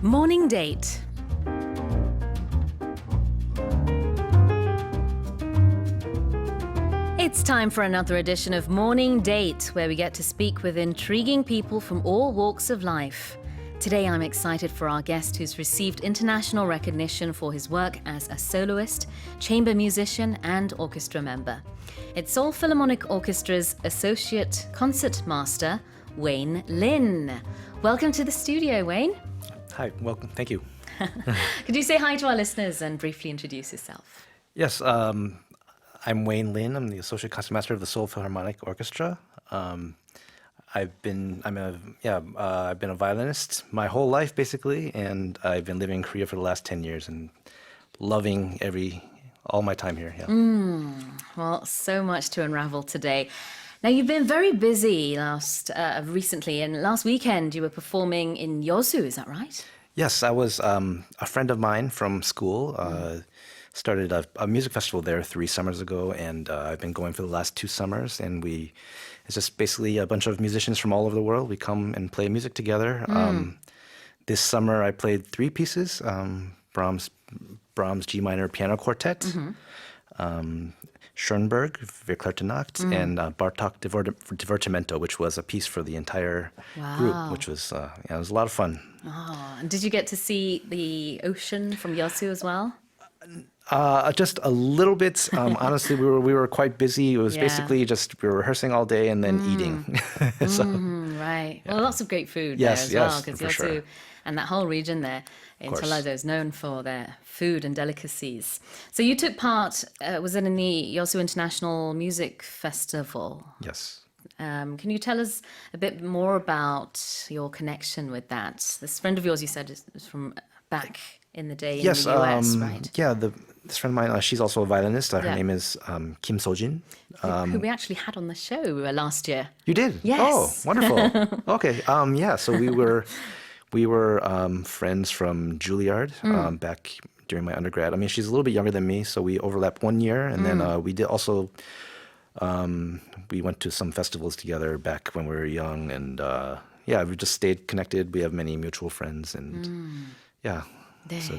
Morning Date. It's time for another edition of Morning Date, where we get to speak with intriguing people from all walks of life. Today I'm excited for our guest who's received international recognition for his work as a soloist, chamber musician and orchestra member. It's Seoul Philharmonic Orchestra's Associate Concertmaster, Wayne Lin. Welcome to the studio, Wayne. Hi, welcome. Thank you. Could you say hi to our listeners and briefly introduce yourself? Yes, I'm Wayne Lin. I'm the Associate Concertmaster of the Seoul Philharmonic Orchestra. I've been a violinist my whole life basically, and I've been living in Korea for the last 10 years and loving all my time here. Yeah. Well, so much to unravel today. Now, you've been very busy recently, and last weekend you were performing in Yeosu, is that right? Yes, I was a friend of mine from school. Started a music festival there 3 summers ago, and I've been going for the last 2 summers. And it's just basically a bunch of musicians from all over the world. We come and play music together. This summer I played 3 pieces: Brahms G minor piano quartet, Schoenberg Verklärte and Bartók Divertimento, which was a piece for the entire group, which was it was a lot of fun. Oh, and did you get to see the ocean from Yeosu as well? Just a little bit. Honestly, we were quite busy. It was basically just we were rehearsing all day and then eating. Right. Yeah. Well, lots of great food yes, there as well, because Yeosu sure. And that whole region there in Jeollado is known for their food and delicacies. So you took part, was it in the Yeosu International Music Festival? Yes. Can you tell us a bit more about your connection with that? This friend of yours, you said, is from back in the day in the US, right? Yeah, this friend of mine, she's also a violinist. Her name is Kim Sojin. Who we actually had on the show last year. You did? Yes. Oh, wonderful. Okay. So we were friends from Juilliard back during my undergrad. I mean, she's a little bit younger than me, so we overlapped 1 year, and then we did also. We went to some festivals together back when we were young, and we just stayed connected. We have many mutual friends, and 네. So,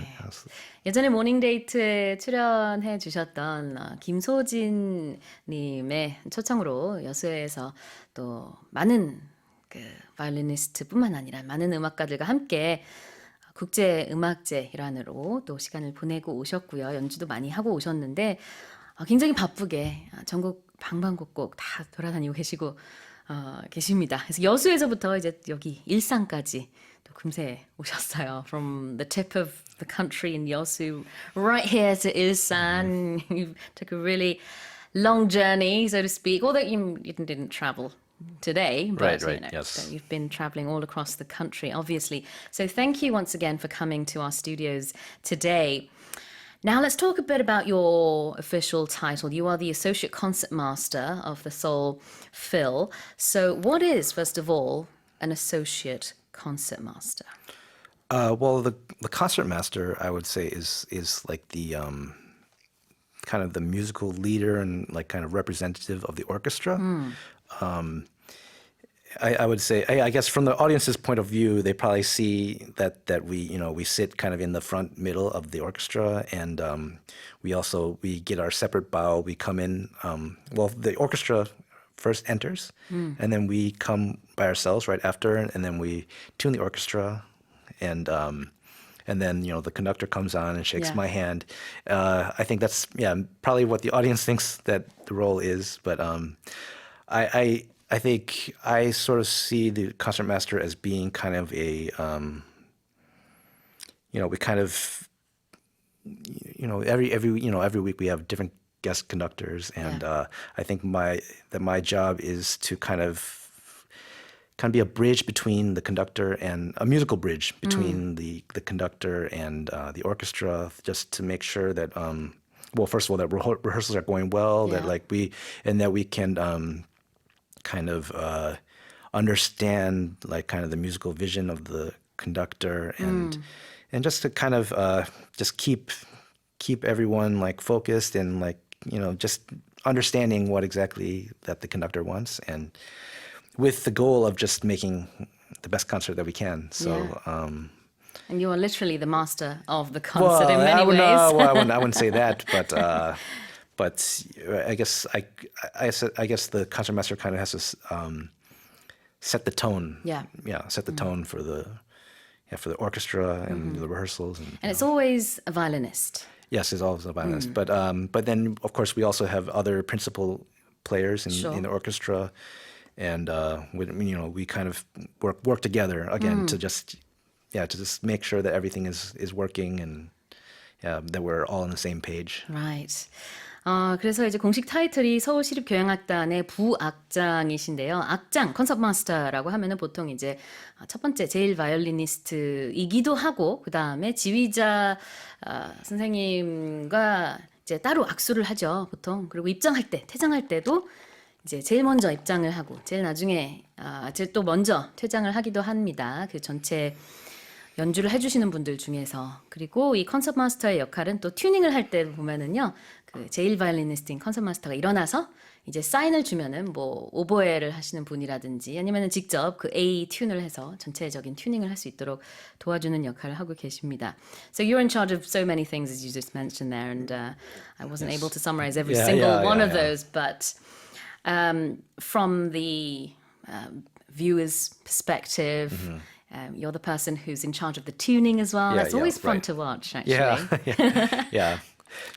예전에 모닝데이트에 출연해 주셨던 김소진 님의 초청으로 여수에서 또 많은 그 바이올리니스트뿐만 아니라 많은 음악가들과 함께 국제 음악제 일환으로 또 시간을 보내고 오셨고요. 연주도 많이 하고 오셨는데 굉장히 바쁘게 전국 방방곡곡 다 돌아다니고 계십니다. 그래서 여수에서부터 이제 여기 일산까지 또 금세 오셨어요. From the tip of the country in Yeosu right here to Ilsan. You took a really long journey, so to speak. Although you didn't travel today, but right, yes. So you've been traveling all across the country, obviously. So thank you once again for coming to our studios today. Now let's talk a bit about your official title. You are the Associate Concertmaster of the Seoul Phil. So what is, first of all, an Associate Concertmaster? Well, the concertmaster, I would say, is like the kind of the musical leader and like kind of representative of the orchestra. I would say, I guess from the audience's point of view, they probably see that we sit kind of in the front middle of the orchestra, and we get our separate bow. We come in, the orchestra first enters, and then we come by ourselves right after, and then we tune the orchestra, and then the conductor comes on and shakes my hand. I think that's probably what the audience thinks that the role is, but I think I sort of see the concertmaster as being kind of a we kind of every week we have different guest conductors, and I think my job is to kind of be a bridge between the conductor and a musical bridge between the conductor and the orchestra, just to make sure that first of all that rehearsals are going well, that we can kind of understand like kind of the musical vision of the conductor, and just to kind of just keep everyone like focused and like just understanding what exactly that the conductor wants, and with the goal of just making the best concert that we can. So And you are literally the master of the concert in many ways. I wouldn't say that, but I guess I guess the concertmaster kind of has to set the tone. Yeah. Set the tone for the orchestra and the rehearsals. And it's always a violinist. Yes, it's always a violinist. But then of course we also have other principal players in the orchestra, and we kind of work together again to just make sure that everything is working and that we're all on the same page. Right. 그래서 이제 공식 타이틀이 서울시립교향악단의 부악장이신데요. 악장, 콘서트마스터라고 하면은 보통 이제 첫 번째 제일 바이올리니스트이기도 하고, 그 다음에 지휘자 선생님과 이제 따로 악수를 하죠, 보통. 그리고 입장할 때, 퇴장할 때도 이제 제일 먼저 입장을 하고, 제일 나중에 제일 또 먼저 퇴장을 하기도 합니다. 그 전체 연주를 해주시는 분들 중에서. 그리고 이 컨서트 마스터의 역할은 또 튜닝을 할 때 보면은요, 그 제일 바이올리니스트인 컨서트 마스터가 일어나서 이제 사인을 주면은 뭐 오보에를 하시는 분이라든지 아니면은 직접 그 A 튠을 해서 전체적인 튜닝을 할 수 있도록 도와주는 역할을 하고 계십니다. So you're in charge of so many things as you just mentioned there, and I wasn't able to summarize every single one of those, but from the viewer's perspective. You're the person who's in charge of the tuning as well. That's always fun to watch, actually. Yeah.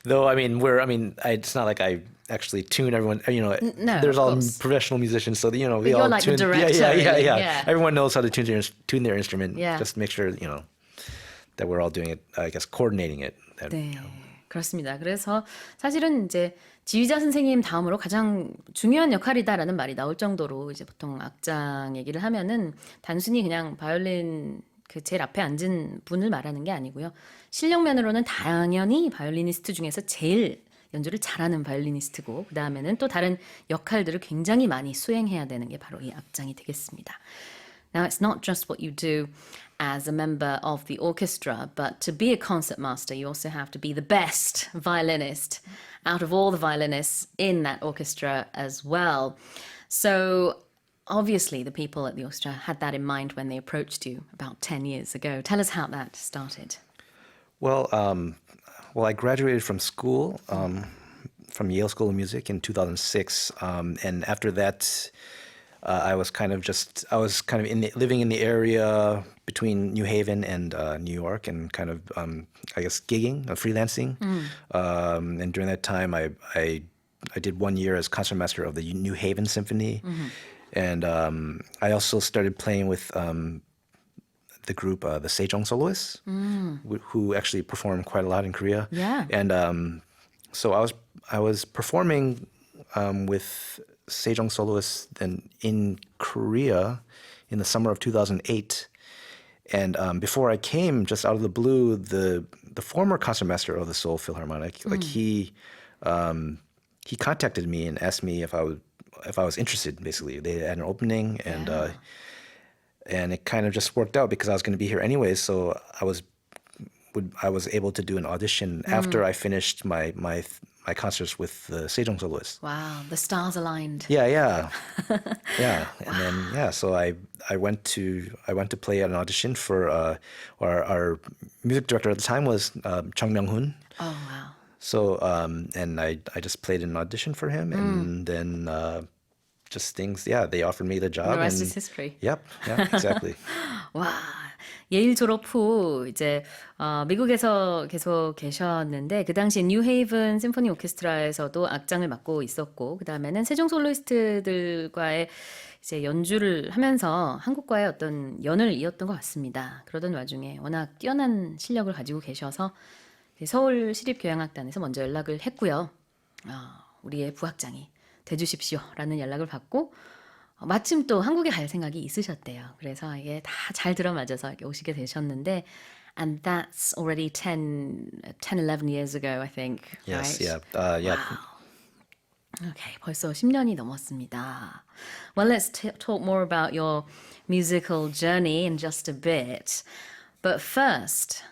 Though, it's not like I actually tune everyone. No, there's of all course. professional musicians, so we all you're like tune. the director, really. Yeah. Everyone knows how to tune their instrument. Yeah. Just make sure that we're all doing it. I guess coordinating it. 네, 그렇습니다. 그래서 사실은 이제 지휘자 선생님 다음으로 가장 중요한 역할이다라는 말이 나올 정도로 이제 보통 악장 얘기를 하면은 단순히 그냥 바이올린 그 제일 앞에 앉은 분을 말하는 게 아니고요. 실력면으로는 당연히 바이올리니스트 중에서 제일 연주를 잘하는 바이올리니스트고, 그 다음에는 또 다른 역할들을 굉장히 많이 수행해야 되는 게 바로 이 악장이 되겠습니다. Now, it's not just what you do as a member of the orchestra, but to be a concertmaster, you also have to be the best violinist out of all the violinists in that orchestra as well. So obviously the people at the orchestra had that in mind when they approached you about 10 years ago. Tell us how that started. Well, I graduated from school, from Yale School of Music in 2006, and after that, I was kind of living in the area between New Haven and New York, and kind of I guess gigging, freelancing. And during that time, I did 1 year as concertmaster of the New Haven Symphony, and I also started playing with the group, the Sejong Soloists, who actually perform quite a lot in Korea. Yeah. And so I was performing with Sejong Soloists then in Korea in the summer of 2008. And before I came, just out of the blue, the former concertmaster of the Seoul Philharmonic, like he contacted me and asked me if I was interested. Basically, they had an opening, and it kind of just worked out because I was going to be here anyways. So I was able to do an audition after I finished my concerts with the Sejong Soloists. Wow, the stars aligned. Yeah. And then so I went to play at an audition for our music director at the time was Chung Myung-hoon. Oh, wow. So and I just played an audition for him, and then just things. Yeah, they offered me the job. The rest and, is history. Yep. Yeah. Exactly. 와, 예일 졸업 후 이제 미국에서 계속 계셨는데 그 당시 뉴헤이븐 심포니 오케스트라에서도 악장을 맡고 있었고, 그 다음에는 세종 솔로이스트들과의 이제 연주를 하면서 한국과의 어떤 연을 이었던 것 같습니다. 그러던 와중에 워낙 뛰어난 실력을 가지고 계셔서 서울시립교향악단에서 먼저 연락을 했고요. 우리의 부악장이 돼주십시오라는 연락을 받고 마침 또 한국에 갈 생각이 있으셨대요. 그래서 이게 다 잘 들어맞아서 이렇게 오시게 되셨는데, and that's already 10, 11 years ago, I think. Yes. Right? Yeah. Wow. Okay, 벌써 10년이 넘었습니다. Well, let's talk more about your musical journey in just a bit. But first,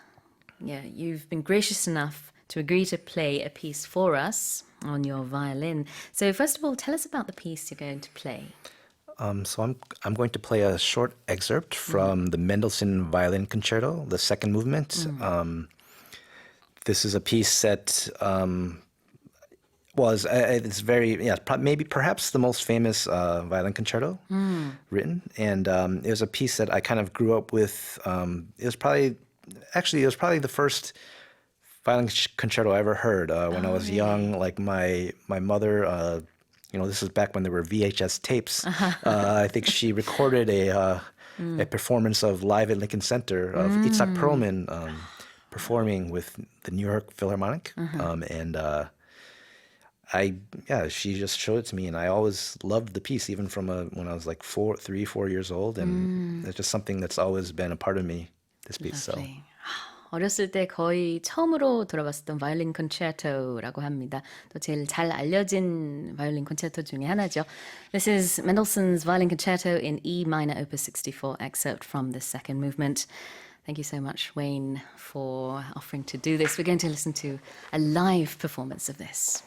you've been gracious enough to agree to play a piece for us on your violin. So first of all, tell us about the piece you're going to play. So I'm going to play a short excerpt from the Mendelssohn Violin Concerto, the second movement. This is a piece that was it's very maybe perhaps the most famous violin concerto written, and it was a piece that I kind of grew up with. It was probably the first violin concerto I ever heard when I was young. Like my mother. This is back when there were VHS tapes. I think she recorded a performance of Live at Lincoln Center of Itzhak Perlman performing with the New York Philharmonic, and she just showed it to me, and I always loved the piece, even from when I was like 4 years old, and it's just something that's always been a part of me. This piece, Lovely. 어렸을 때 거의 처음으로 들어봤었던 바이올린 콘체르토라고 합니다. 또 제일 잘 알려진 바이올린 콘체르토 중에 하나죠. This is Mendelssohn's Violin Concerto in E minor, Opus 64, excerpt from the second movement. Thank you so much, Wayne, for offering to do this. We're going to listen to a live performance of this.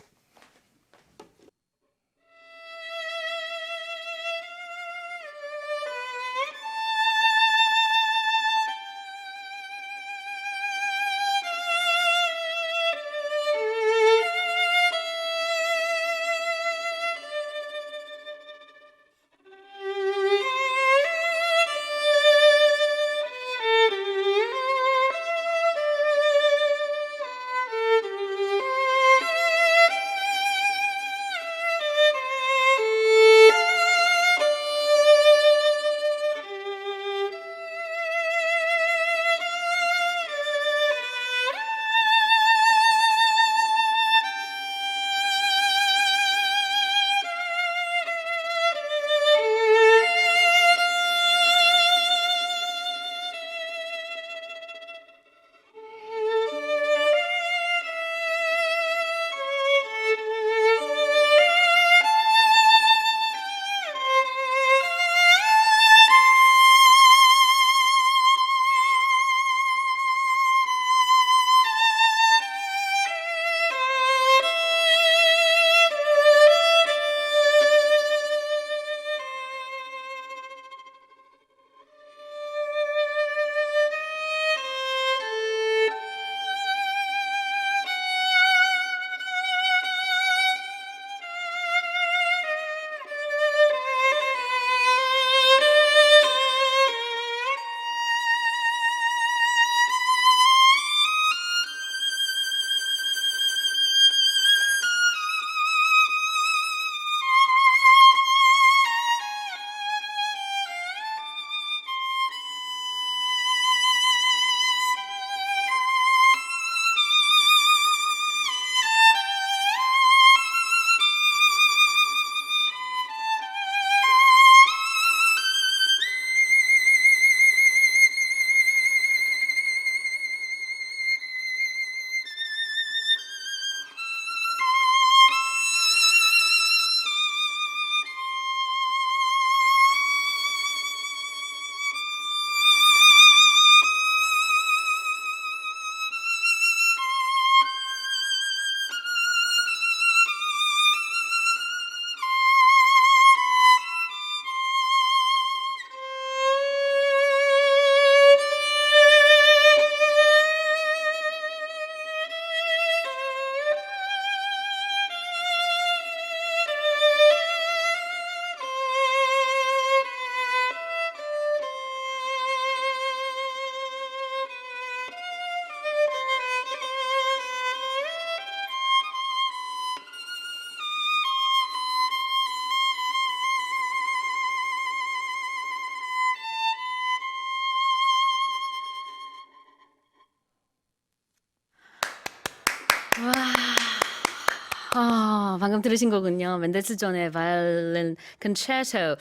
방금 들으신 곡은요. 멘델스존의 바이올린 컨체르토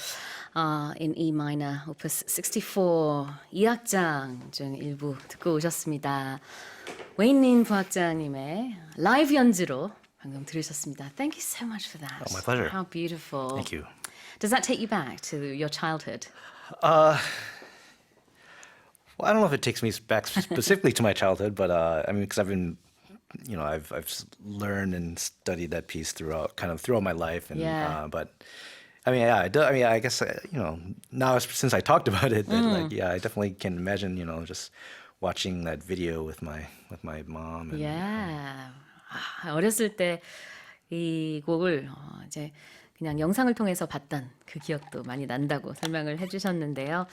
in E minor, Opus 64 2악장 중 일부 듣고 오셨습니다. 웨인린 부학장님의 라이브 연주로 방금 들으셨습니다. Thank you so much for that. Oh, my pleasure. How beautiful. Thank you. Does that take you back to your childhood? Well, I don't know if it takes me back specifically to my childhood, but I mean, because I've been, I've learned and studied that piece throughout my life, and Yeah. But I mean, yeah, I mean, I guess now since I talked about it, that, like, yeah, I definitely can imagine, just watching that video with my mom. And, Yeah. 어렸을 때 이 곡을 이제 그냥 영상을 통해서 봤던 그 기억도 많이 난다고 설명을 해주셨는데요.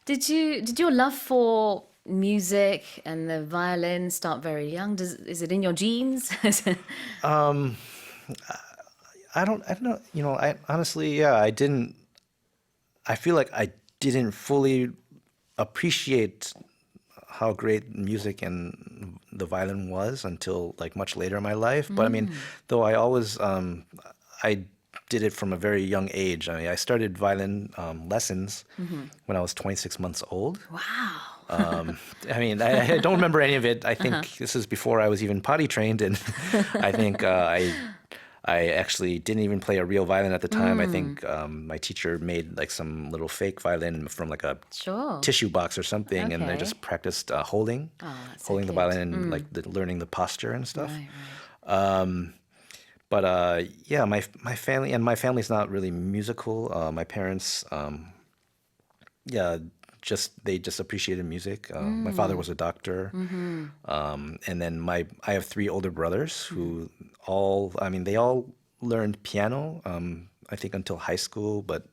Did your love for music and the violin start very young? Is it in your genes? I don't know. I honestly, yeah, I feel like I didn't fully appreciate how great music and the violin was until like much later in my life. But I mean, though I always, I did it from a very young age. I mean, I started violin lessons when I was 26 months old. Wow. I mean, I don't remember any of it. I think this is before I was even potty trained, and I think I actually didn't even play a real violin at the time. I think my teacher made like some little fake violin from like a Sure. tissue box or something, and I Okay. just practiced holding That's so the cute. violin and like learning the posture and stuff. Right. But yeah, my family's not really musical. My parents, yeah, they just appreciated music. My father was a doctor, and then I have three older brothers who they all learned piano. I think until high school, but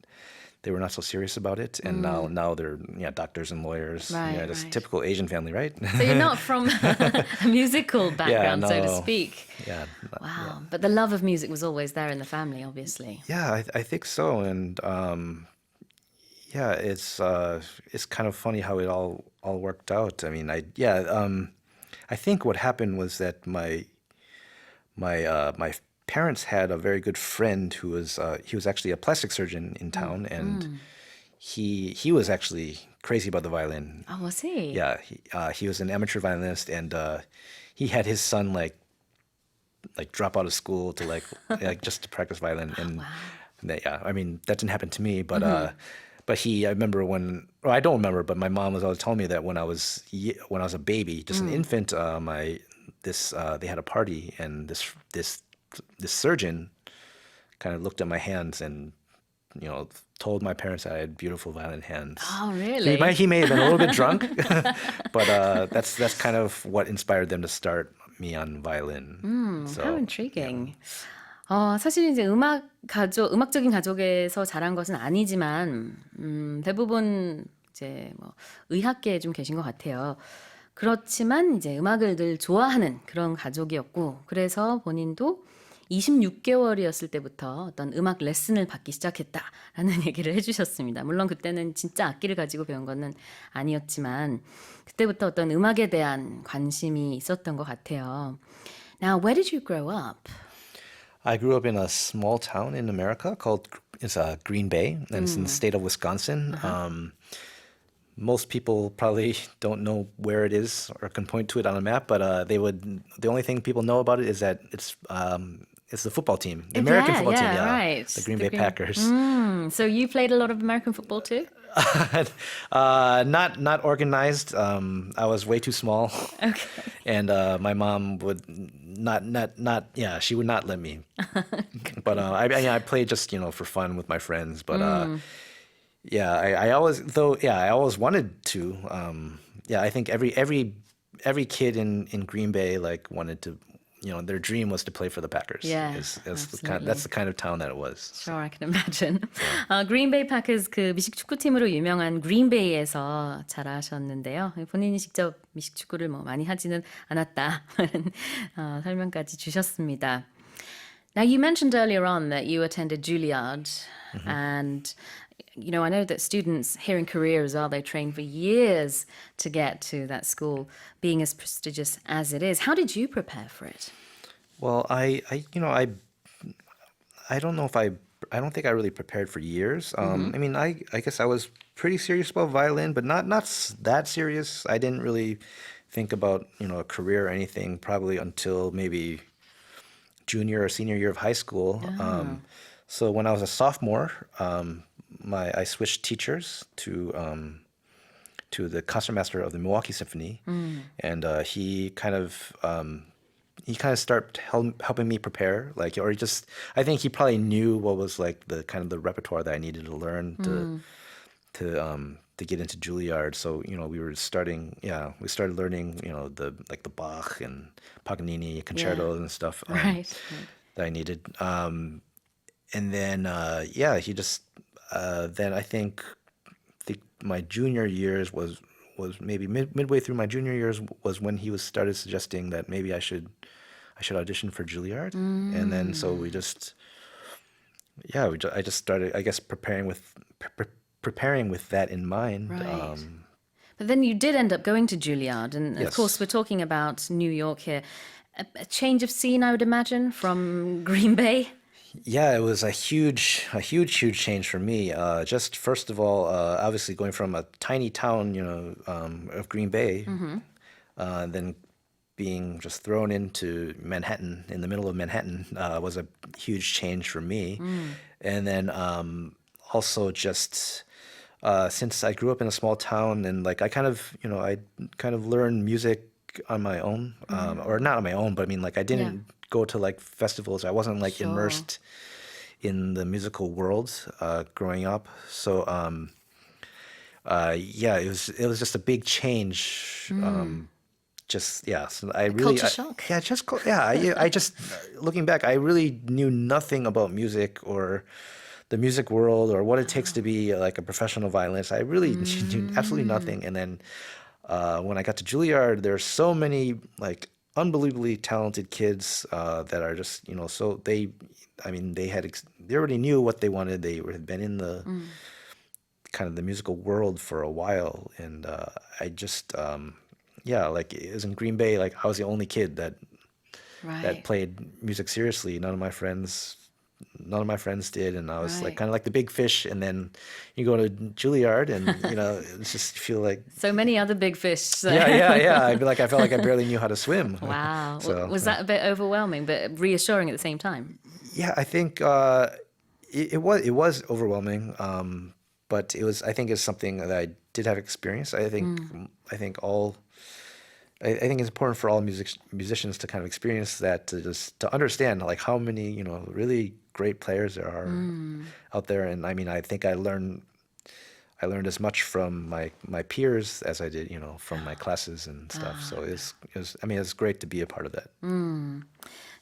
they were not so serious about it. And now they're doctors and lawyers. Right, Yeah, just right. typical Asian family, right? So you're not from a musical background, so to no. speak. Yeah. Wow. But the love of music was always there in the family, obviously. Yeah, I think so. And yeah, it's kind of funny how it all worked out. I mean, I think what happened was that my parents had a very good friend who was he was actually a plastic surgeon in town, and he was actually crazy about the violin. Oh, was he? Yeah, he was an amateur violinist, and he had his son like drop out of school to like just to practice violin, and yeah, I mean that didn't happen to me, but I remember I don't remember, but my mom was always telling me that when I was a baby, just an infant, they had a party, and this surgeon kind of looked at my hands and told my parents that I had beautiful violin hands. Oh, really? He may have been a little bit drunk, but that's kind of what inspired them to start me on violin. So, How intriguing. 사실 이제 음악적인 가족에서 자란 것은 아니지만, 대부분 이제 뭐 의학계에 좀 계신 것 같아요. 그렇지만 이제 음악을 늘 좋아하는 그런 가족이었고, 그래서 본인도 26개월이었을 때부터 어떤 음악 레슨을 받기 시작했다라는 얘기를 해주셨습니다. 물론 그때는 진짜 악기를 가지고 배운 거는 아니었지만, 그때부터 어떤 음악에 대한 관심이 있었던 것 같아요. Now, where did you grow up? I grew up in a small town in America called Green Bay, and it's in the state of Wisconsin. Most people probably don't know where it is or can point to it on a map, but the only thing people know about it is that it's the football team, the American football team, right. the Green Bay Packers. So you played a lot of American football too? Not organized. I was way too small. Okay. And my mom would not she would not let me. But I played just for fun with my friends. But I always wanted to. I think every kid in Green Bay like wanted to. Their dream was to play for the Packers. Yeah, that's the kind of town that it was. Sure, I can imagine. Green Bay Packers 그 미식 축구팀으로 유명한 그린베이에서 자라셨는데요. 본인이 직접 미식 축구를 뭐 많이 하지는 않았다는 설명까지 주셨습니다. Now you mentioned earlier on that you attended Juilliard, and I know that students here in Korea as well, they train for years to get to that school, being as prestigious as it is. How did you prepare for it? Well, I don't know if I don't think I really prepared for years. I mean, I guess I was pretty serious about violin, but not that serious. I didn't really think about a career or anything probably until maybe junior or senior year of high school. So when I was a sophomore, I switched teachers to the concertmaster of the Milwaukee Symphony, and he kind of he kind of started helping me prepare, like, or he just, I think he probably knew what was like the kind of the repertoire that I needed to learn to get into Juilliard. So, you know, we started learning, you know, the Bach and Paganini concertos and stuff Right. that I needed. And then he just then I think my junior years was maybe midway through my junior years was when he started suggesting that maybe I should audition for Juilliard. And then so we just I just started, I guess, preparing with that in mind. Right. But then you did end up going to Juilliard, and of Yes. course we're talking about New York here. A change of scene, I would imagine, from Green Bay. Yeah, it was a huge change for me. Just first of all, obviously going from a tiny town, you know, of Green Bay, then being just thrown into Manhattan, in the middle of Manhattan, was a huge change for me. And then also just since I grew up in a small town, and like I kind of learned music on my own, or not on my own, but I mean, like I didn't go to like festivals. I wasn't like Sure. immersed in the musical world growing up. So it was just a big change. So I really Culture shock. I just looking back, I really knew nothing about music or the music world or what it takes to be like a professional violinist. I really knew absolutely nothing. And then when I got to Juilliard, there's so many like unbelievably talented kids that are just, you know, so they already knew what they wanted. They had been in the kind of the musical world for a while, and I just like it was in Green Bay. Like I was the only kid that Right. played music seriously. None of my friends did, and I was Right. like kind of like the big fish. And then you go to Juilliard, and you know, it's just feel like So many other big fish. So. yeah. I felt like I barely knew how to swim. Wow. So Was that a bit overwhelming, but reassuring at the same time? yeah, I think it was overwhelming, but I think it's something that I did have experience. I think it's important for all musicians to kind of experience that, to understand like how many, you know, really great players there are out there. And I mean, I think I learned as much from my peers as I did, you know, from my classes and stuff. So it's great to be a part of that.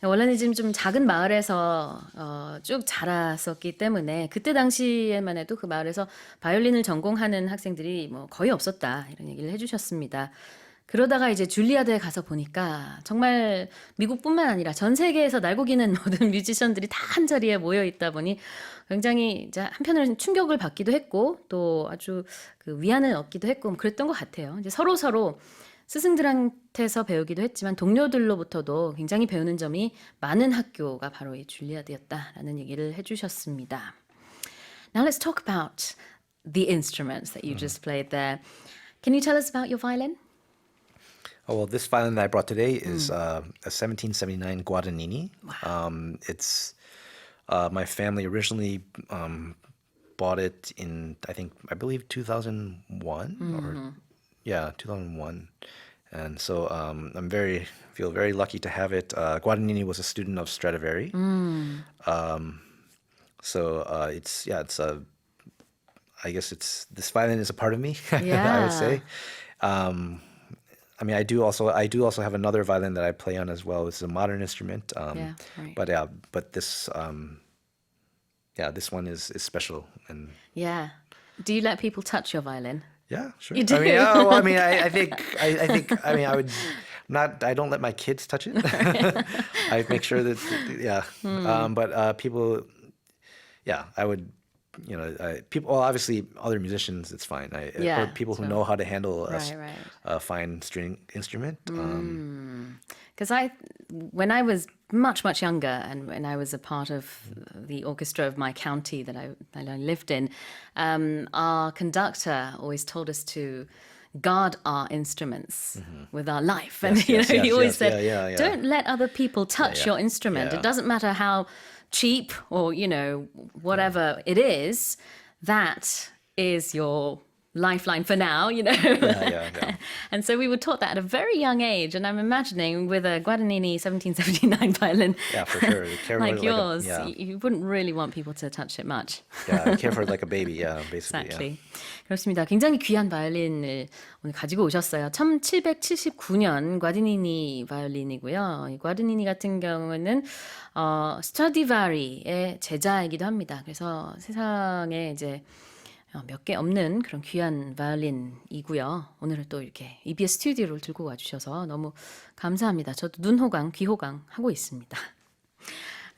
원래는 지금 좀 작은 마을에서 쭉 자랐었기 때문에 그때 당시에만 해도 그 마을에서 바이올린을 전공하는 학생들이 뭐 거의 없었다, 이런 얘기를 해주셨습니다. 그러다가 이제 줄리아드에 가서 보니까 정말 미국뿐만 아니라 전 세계에서 날고기는 모든 뮤지션들이 다 한자리에 모여 있다 보니 굉장히 이제 한편으로는 충격을 받기도 했고 또 아주 그 위안을 얻기도 했고 뭐 그랬던 것 같아요. 이제 서로 스승들한테서 배우기도 했지만 동료들로부터도 굉장히 배우는 점이 많은 학교가 바로 이 줄리아드였다라는 얘기를 해주셨습니다. Now let's talk about the instruments that you just played there. Can you tell us about your violin? Oh, well, this violin that I brought today is a 1779 Guadagnini. It's my family originally bought it in, I believe 2001 2001. And so feel very lucky to have it. Guadagnini was a student of Stradivari. This violin is a part of me, I would say. I mean, I do also have another violin that I play on as well. It's a modern instrument. Right. But this one is special. And Yeah. Do you let people touch your violin? yeah, sure. You do? I mean, I mean, I think I would not. I don't let my kids touch it. I make sure that but people, I would. You know, people. Well, obviously, other musicians, it's fine. Or people who know how to handle a fine string instrument. Because when I was much younger, and when I was a part of the orchestra of my county that I lived in, our conductor always told us to guard our instruments with our life, and he always said, "Don't let other people touch your instrument. It doesn't matter how cheap or, you know, whatever it is, that is your lifeline for now, you know. Yeah. And so we were taught that at a very young age. And I'm imagining with a Guadagnini 1779 violin Yeah, for sure. Care like for yours, yeah. you wouldn't really want people to touch it much. Yeah, care for it like a baby. Yeah, basically. Exactly. 그렇습니다. 굉장히 귀한 바이올린을 오늘 가지고 오셨어요. 1779년 과디니니 바이올린이고요. 이 과디니니 같은 경우는 스트라디바리의 제자이기도 합니다. 그래서 세상에 이제 몇 개 없는 그런 귀한 바이올린이고요. 오늘은 또 이렇게 EBS 스튜디오를 들고 와주셔서 너무 감사합니다. 저도 눈호강, 귀호강 하고 있습니다.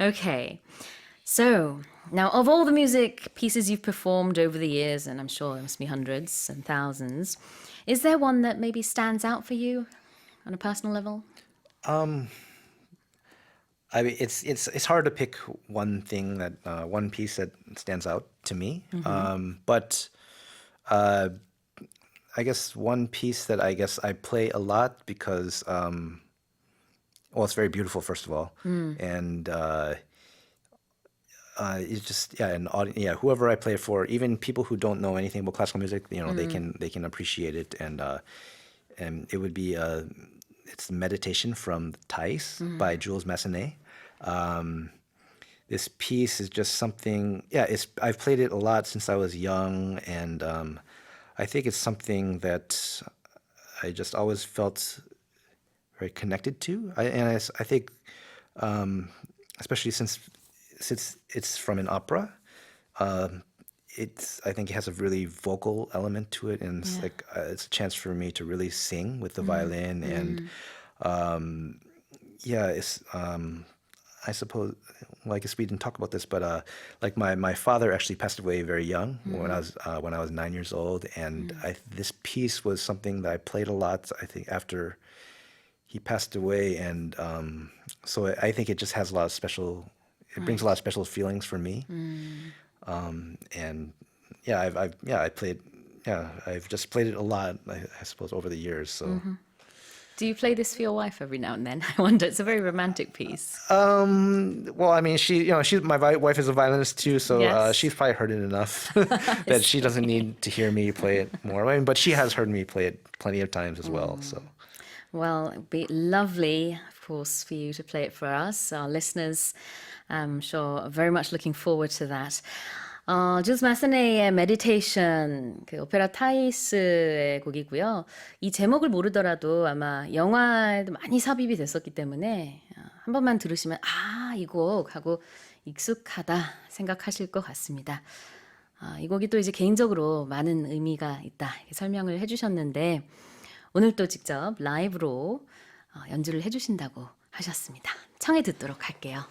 Okay. So, now of all the music pieces you've performed over the years, and I'm sure there must be hundreds and thousands, is there one that maybe stands out for you on a personal level? I mean, it's hard to pick one thing that one piece that stands out to me. But I guess one piece that I guess I play a lot because well, it's very beautiful first of all, and it's just whoever I play it for, even people who don't know anything about classical music, you know, they can appreciate it, and it would be it's Meditation from Thais by Jules Massenet. This piece is just something, I've played it a lot since I was young, and I think it's something that I just always felt very connected to. I think, especially since it's from an opera, I think it has a really vocal element to it, and it's like it's a chance for me to really sing with the violin, and it's I suppose, well, I guess we didn't talk about this, but like my father actually passed away very young when I was 9 years old, and this piece was something that I played a lot. I think after he passed away, and so I think it just has a lot of special. It brings a lot of special feelings for me, and I've just played it a lot. I suppose over the years. So. Do you play this for your wife every now and then? I wonder. It's a very romantic piece. Well, I mean, my wife is a violinist too, so Yes. she's probably heard it enough that she doesn't need to hear me play it more. I mean, but she has heard me play it plenty of times as well. So. Well, it'd be lovely, of course, for you to play it for us, our listeners. I'm sure very much looking forward to that. 주스 마스네의 Meditation, 그 오페라 타이스의 곡이고요. 이 제목을 모르더라도 아마 영화에도 많이 삽입이 됐었기 때문에 한 번만 들으시면 이 곡 하고 익숙하다 생각하실 것 같습니다. 이 곡이 또 이제 개인적으로 많은 의미가 있다 이렇게 설명을 해주셨는데 오늘 또 직접 라이브로 연주를 해주신다고 하셨습니다. 청해 듣도록 할게요.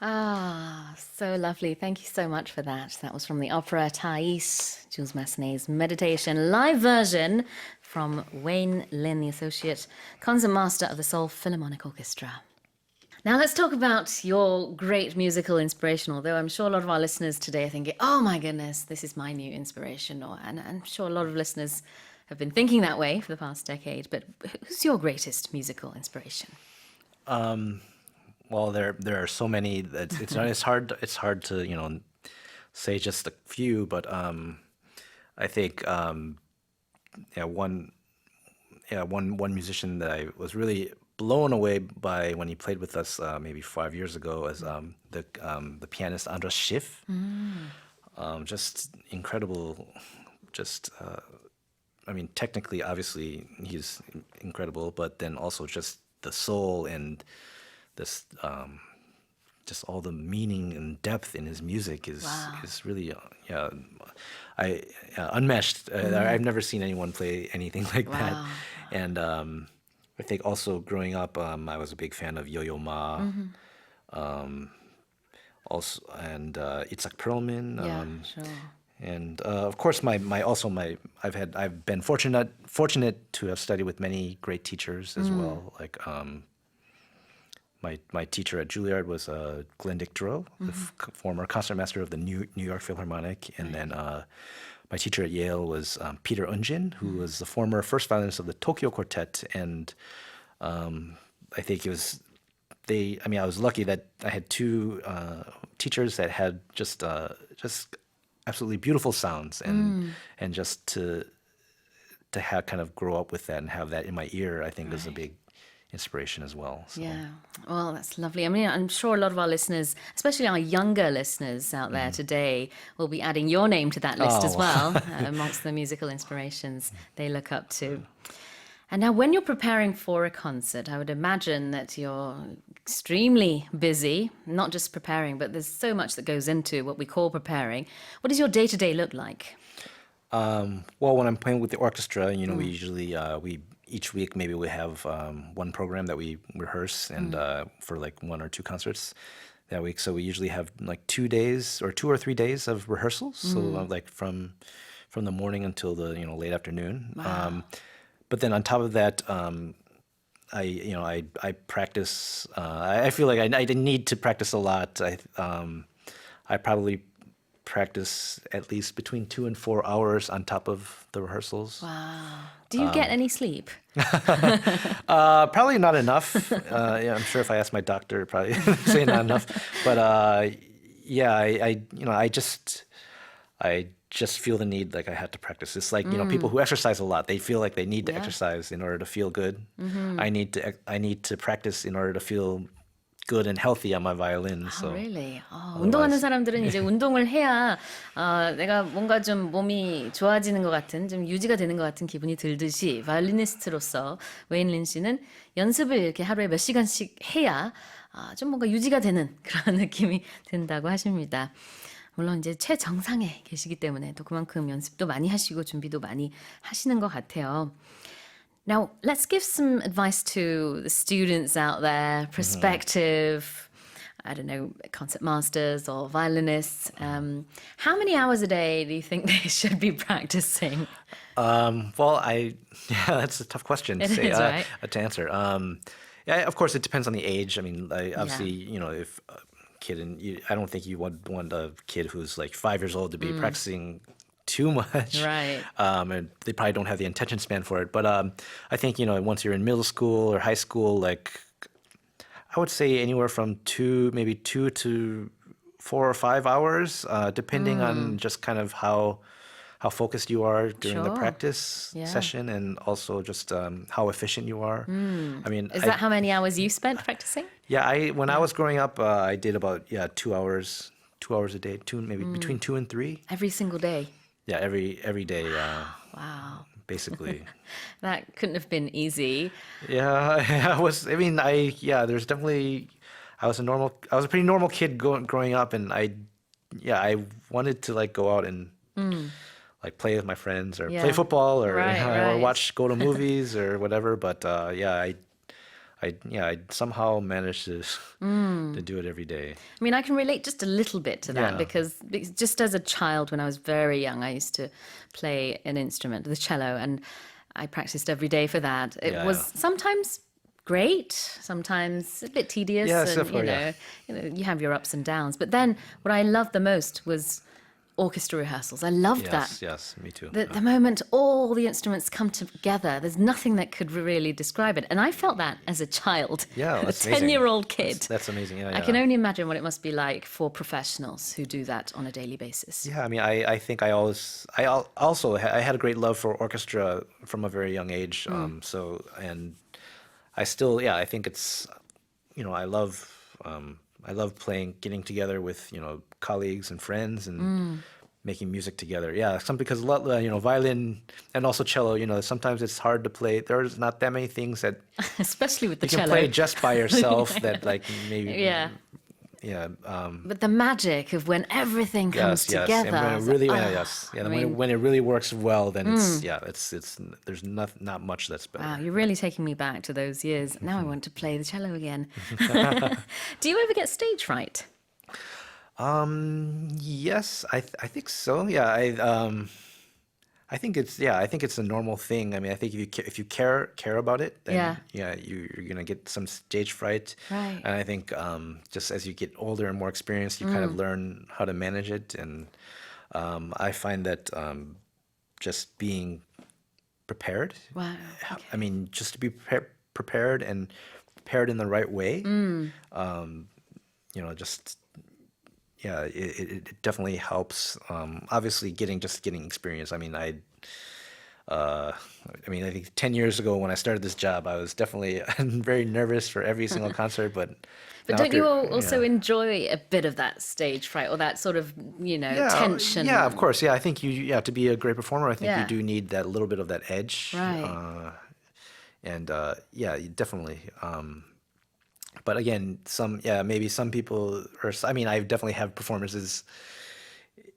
Ah, so lovely. Thank you so much for that. That was from the opera Thais, Jules Massenet's Meditation, live version from Wayne Lin, the Associate Concertmaster of the Seoul Philharmonic Orchestra. Now let's talk about your great musical inspiration, although I'm sure a lot of our listeners today are thinking, oh my goodness, this is my new inspiration. And I'm sure a lot of listeners have been thinking that way for the past decade. But who's your greatest musical inspiration? Well, there are so many that it's hard to say just a few, but I think yeah one musician that I was really blown away by when he played with us maybe 5 years ago was the pianist Andras Schiff. Just incredible, just I mean technically obviously he's incredible, but then also just the soul and this just all the meaning and depth in his music is really yeah I unmatched. I've never seen anyone play anything like that. Wow. And I think also growing up I was a big fan of Yo-Yo Ma, also and Itzhak Perlman, Yeah, sure. and of course I've been fortunate to have studied with many great teachers as well, like my teacher at Juilliard was Glenn Dictorow, the former concertmaster of the New York Philharmonic, and then my teacher at Yale was Peter Unjin, who was the former first violinist of the Tokyo Quartet, and I think it was I was lucky that I had two teachers that had just absolutely beautiful sounds, and just to have kind of grow up with that and have that in my ear, I think was a big inspiration as well. So. Yeah, well, that's lovely. I mean, I'm sure a lot of our listeners, especially our younger listeners out there today, will be adding your name to that list as well, amongst the musical inspirations they look up to. And now, when you're preparing for a concert, I would imagine that you're extremely busy, not just preparing, but there's so much that goes into what we call preparing. What does your day-to-day look like? Well, when I'm playing with the orchestra, we usually each week maybe we have one program that we rehearse, and for like one or two concerts that week. So we usually have like 2 days or 2 or 3 days of rehearsals. So like from the morning until the late afternoon. Wow. But then on top of that, I practice. I feel like I didn't need to practice a lot. I probably practice at least between 2 and 4 hours on top of the rehearsals. Wow. Do you get any sleep? Probably not enough. Yeah, I'm sure if I ask my doctor, it'd probably say not enough. But yeah, I just feel the need, like I had to practice. It's like people who exercise a lot, they feel like they need to exercise in order to feel good. I need to practice in order to feel good and healthy on my violin. So Really? 운동하는 사람들은 이제 운동을 해야 내가 뭔가 좀 몸이 좋아지는 것 같은, 좀 유지가 되는 것 같은 기분이 들듯이 바이올리니스트로서 웨인 린 씨는 연습을 이렇게 하루에 몇 시간씩 해야 좀 뭔가 유지가 되는 그런 느낌이 든다고 하십니다. 물론 이제 최정상에 계시기 때문에 또 그만큼 연습도 많이 하시고 준비도 많이 하시는 것 같아요. Now, let's give some advice to the students out there, prospective, I don't know, concertmasters or violinists. How many hours a day do you think they should be practicing? Well, that's a tough question It is, right? To answer. Yeah, of course, it depends on the age. I mean, obviously, if a kid, I don't think you want a kid who's like 5 years old to be practicing too much. Right. And they probably don't have the attention span for it. But I think, once you're in middle school or high school, like I would say anywhere from maybe 2 to 4 or 5 hours, depending on just kind of how focused you are during the Sure. practice session, and also just how efficient you are. I mean, Is that how many hours you spent practicing? yeah, when I was growing up, I did about 2 hours a day, maybe between 2 and 3. Every single day? Yeah, every day, Wow. basically. That couldn't have been easy. Yeah, there's definitely, I was a pretty normal kid growing up, and I wanted to like go out and like play with my friends or play football or Right, or right. go to movies or whatever. But I somehow manage to do it every day. I mean, I can relate just a little bit to that Yeah. because just as a child, when I was very young, I used to play an instrument, the cello, and I practiced every day for that. It was sometimes great, sometimes a bit tedious, Yes, and of course, yeah. you have your ups and downs. But then, what I loved the most was orchestra rehearsals. I loved that. Yes, me too. The moment all the instruments come together, there's nothing that could really describe it. And I felt that as a child, Yeah, a that's amazing. 10-year-old kid. That's amazing. Yeah, I can only imagine what it must be like for professionals who do that on a daily basis. Yeah, I mean, I think I had a great love for orchestra from a very young age. So, and I still, yeah, I think it's, I love playing, getting together with, colleagues and friends and making music together. Yeah, because violin and also cello, sometimes it's hard to play. There's not that many things that Especially with the you can cello. play just by yourself that like maybe, Yeah. yeah. But the magic of when everything comes Yes. together. And when it really, it's- Yeah, I when, mean- when it really works well, then it's there's not much that's better. Wow, you're really taking me back to those years. Now I want to play the cello again. Do you ever get stage fright? Yes, I think so. Yeah, I think it's a normal thing. I mean, I think if you care about it, then you're gonna get some stage fright. Right. And I think just as you get older and more experienced, you kind of learn how to manage it. And I find that just being prepared. Wow. I mean, just to be prepared and prepared in the right way. Just. Yeah, it definitely helps. Obviously, getting experience. I mean, I think 10 years ago when I started this job, I was definitely very nervous for every single concert. But now don't you after- also enjoy a bit of that stage fright or that sort of, tension? Yeah, of course. Yeah, I think to be a great performer, I think Yeah. you do need that little bit of that edge. Right. You definitely. But again, maybe some people, I've definitely have performances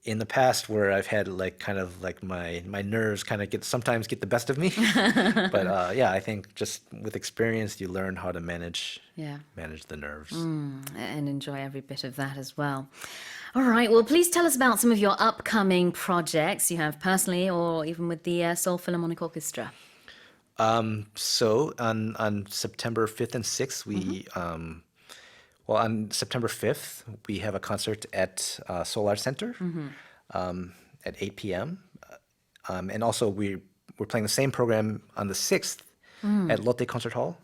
in the past where I've had my nerves kind of sometimes get the best of me. But I think just with experience, you learn how to manage the nerves. And enjoy every bit of that as well. All right, well, please tell us about some of your upcoming projects you have personally or even with the Seoul Philharmonic Orchestra. So on September 5th and 6th, on September 5th, we have a concert at Seoul Arts Center at 8 p.m. And also we're playing the same program on the 6th at Lotte Concert Hall.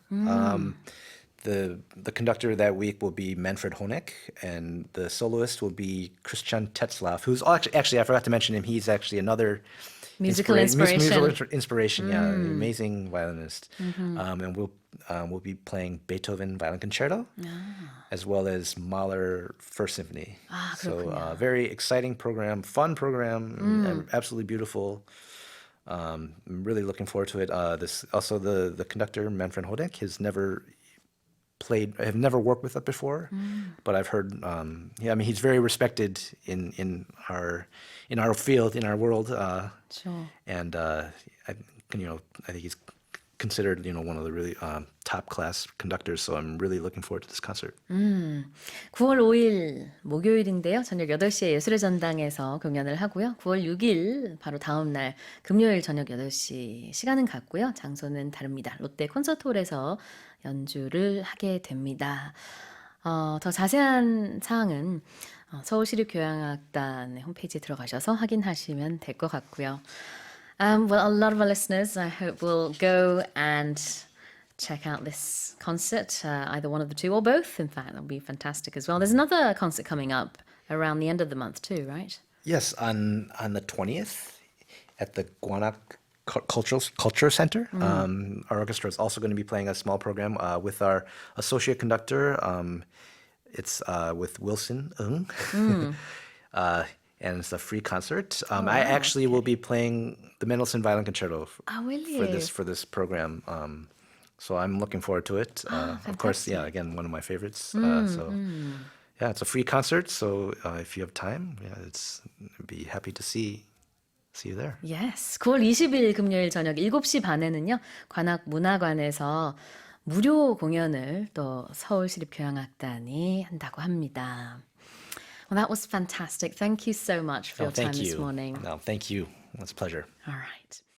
The conductor that week will be Manfred Honeck, and the soloist will be Christian Tetzlaff, who's actually I forgot to mention him. He's actually another Musical inspiration. Musical inspiration, yeah, an amazing violinist. And we'll be playing Beethoven Violin Concerto, as well as Mahler First Symphony. So very exciting program, fun program, and absolutely beautiful. I'm really looking forward to it. The conductor Manfred Hodeck I've never worked with it before, but I've heard. He's very respected in our field, in our world. Sure. And I think he's considered one of the really top class conductors. So I'm really looking forward to this concert. 9월 5일 목요일인데요. 저녁 8시에 예술의 전당에서 공연을 하고요. 9월 6일 바로 다음 날 금요일 저녁 8시 시간은 같고요. 장소는 다릅니다. 롯데 콘서트홀에서 연주를 하게 됩니다. 더 자세한 사항은 서울시립교향악단 홈페이지에 들어가셔서 확인하시면 될 것 같고요. Well, a lot of our listeners, I hope, will go and check out this concert, either one of the two or both. In fact, that'll be fantastic as well. There's another concert coming up around the end of the month too, right? Yes, on the 20th at the Gwanak Culture Center. Our orchestra is also going to be playing a small program with our associate conductor. It's with Wilson Ng. And it's a free concert. I actually will be playing the Mendelssohn Violin Concerto really? for this program. So I'm looking forward to it. Of course, again, one of my favorites. It's a free concert. So if you have time, I'd be happy to see you there. Yes. 9월 20일 금요일 저녁 7시 반에는요. 관악 문화관에서 무료 공연을 또 서울시립교향악단이 한다고 합니다. Well, that was fantastic. Thank you so much for your time Thank this you. morning. No, thank you. It's a pleasure. All right.